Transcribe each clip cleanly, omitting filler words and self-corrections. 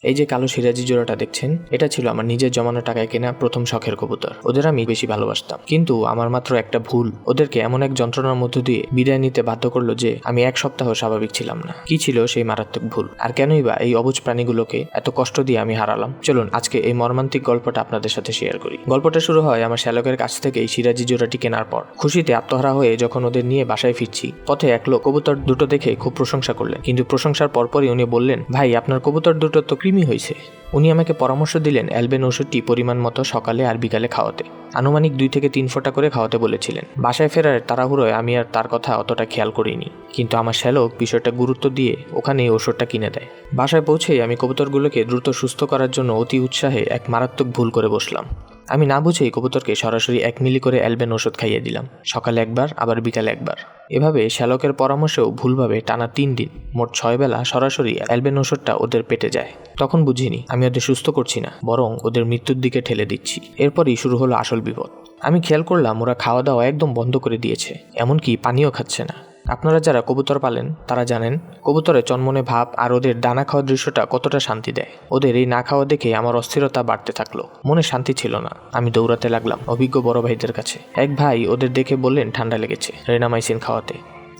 এই যে কালো সিরাজি জোড়াটা দেখছেন, এটা ছিল আমার নিজের জমানো টাকায় কেনা প্রথম শখের কবুতর। ওদের আমি বেশি ভালোবাসতাম, কিন্তু আমার মাত্র একটা ভুল ওদেরকে এমন এক যন্ত্রণার মধ্য দিয়ে বিদায় নিতে বাধ্য করলো যে আমি এক সপ্তাহ স্বাভাবিক ছিলাম না। কি ছিল সেই মারাত্মক ভুল, আর কেনই বা এই অবুঝ প্রাণীগুলোকে এত কষ্ট দিয়ে আমি হারালাম? চলুন আজকে এই মর্মান্তিক গল্পটা আপনাদের সাথে শেয়ার করি। গল্পটা শুরু হয় আমার শ্যালকের কাছ থেকে এই সিরাজি জোড়াটি কেনার পর। খুশিতে আত্মহারা হয়ে যখন ওদের নিয়ে বাসায় ফিরছি, পথে এক লোক কবুতর দুটো দেখে খুব প্রশংসা করলেন, কিন্তু প্রশংসার পরপরই উনি বললেন, ভাই আপনার কবুতর দুটো তো কৃমি হয়েছে। উনি আমাকে পরামর্শ দিলেন অ্যালবেন ওষুধটি পরিমাণ মতো সকালে আর বিকালে খাওয়াতে। আনুমানিক 2 থেকে 3 ফোঁটা করে খাওয়াতে বলেছিলেন। বাসায় ফেরার তাড়াহুড়োয় আমি আর তার কথা অতটা খেয়াল করিনি, কিন্তু আমার শ্যালক বিষয়টা গুরুত্ব দিয়ে ওখানে ওষুধটা কিনে দেয়। বাসায় পৌঁছেই আমি কবুতরগুলোকে দ্রুত সুস্থ করার জন্য অতি উৎসাহে এক মারাত্মক ভুল করে বসলাম। আমি না বুঝেই কবুতরকে সরাসরি 1 মিলি করে অ্যালবেন ওষুধ খাইয়ে দিলাম, সকালে একবার আবার বিকালে একবার। এভাবে শ্যালকের পরামর্শেও ভুলভাবে টানা 3 দিন মোট 6 বেলা সরাসরি অ্যালবেন ওষুধটা ওদের পেটে যায়। তখন বুঝিনি আমি ওদের সুস্থ করছি না, বরং ওদের মৃত্যুর দিকে ঠেলে দিচ্ছি। এরপরই শুরু হলো আসল বিপদ। আমি খেয়াল করলাম ওরা খাওয়া দাওয়া একদম বন্ধ করে দিয়েছে, এমনকি পানিও খাচ্ছে না। আপনারা যারা কবুতর পালেন তারা জানেন কবুতরের চনমনে ভাব আর ওদের দানা খাওয়ার দৃশ্যটা কতটা শান্তি দেয়। ওদের এই না খাওয়া দেখে আমার অস্থিরতা বাড়তে থাকলো, মনে শান্তি ছিল না। আমি দৌড়াতে লাগলাম অভিজ্ঞ বড় ভাইদের কাছে। এক ভাই ওদের দেখে বললেন ঠান্ডা লেগেছে, রেনামাইসিন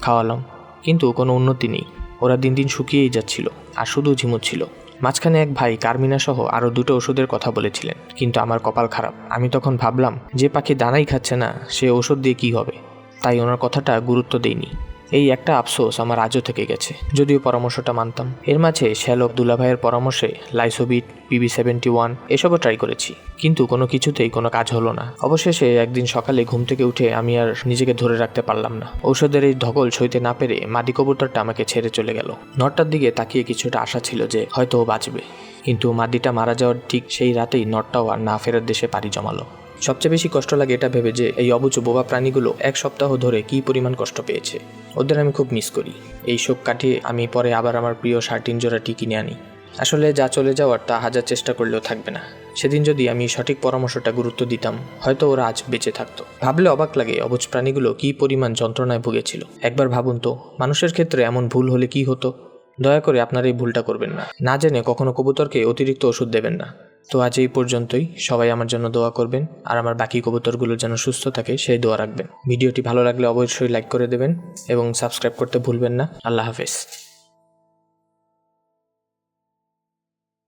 খাওয়ালাম, কিন্তু কোনো উন্নতি নেই। ওরা দিন দিন শুকিয়েই যাচ্ছিল আর শুধু ঝিমুচ্ছিল। মাঝখানে এক ভাই কার্মিনা সহ আরও 2টো ওষুধের কথা বলেছিলেন, কিন্তু আমার কপাল খারাপ। আমি তখন ভাবলাম যে পাখি দানাই খাচ্ছে না সে ওষুধ দিয়ে কি হবে, তাই ওনার কথাটা গুরুত্ব দেইনি। এই একটা আফসোস আমার আজও থেকে গেছে, যদিও পরামর্শটা মানতাম। এর মাঝে শ্যালক দুলাভাইয়ের পরামর্শে লাইসোবিট, PB71 এসবও ট্রাই করেছি, কিন্তু কোনো কিছুতেই কোনো কাজ হলো না। অবশেষে একদিন সকালে ঘুম থেকে উঠে আমি আর নিজেকে ধরে রাখতে পারলাম না। ঔষধের এই ধকল সইতে না পেরে মাদি কবুতরটা আমাকে ছেড়ে চলে গেল। নটটার দিকে তাকিয়ে কিছুটা আশা ছিল যে হয়তো ও বাঁচবে, কিন্তু মাদিটা মারা যাওয়ার ঠিক সেই রাতেই নটটাও আর না ফেরার দেশে পাড়ি জমালো। সবচেয়ে বেশি কষ্ট লাগে এটা ভেবে যে এই অবুঝ বোবা প্রাণীগুলো 1 সপ্তাহ ধরে কী পরিমাণ কষ্ট পেয়েছে। ওদের আমি খুব মিস করি। এই শোক কাটিয়ে আমি পরে আবার আমার প্রিয় 3.5 জোড়াটি কিনে আনি। আসলে যা চলে যাওয়ার তা হাজার চেষ্টা করলেও থাকবে না। সেদিন যদি আমি সঠিক পরামর্শটা গুরুত্ব দিতাম, হয়তো ওরা আজ বেঁচে থাকতো। ভাবলে অবাক লাগে অবুঝ প্রাণীগুলো কী পরিমাণ যন্ত্রণায় ভুগেছিল। একবার ভাবুন তো, মানুষের ক্ষেত্রে এমন ভুল হলে কি হতো। দয়া করে আপনারা এই ভুলটা করবেন না। না জেনে কখনো কবুতরকে অতিরিক্ত ওষুধ দেবেন না। তো আজ এই পর্যন্তই। সবাই আমার জন্য দোয়া করবেন, আর আমার বাকি কবুতরগুলো যেন সুস্থ থাকে সেই দোয়া রাখবেন। ভিডিওটি ভালো লাগলে অবশ্যই লাইক করে দেবেন এবং সাবস্ক্রাইব করতে ভুলবেন না। আল্লাহ হাফেজ।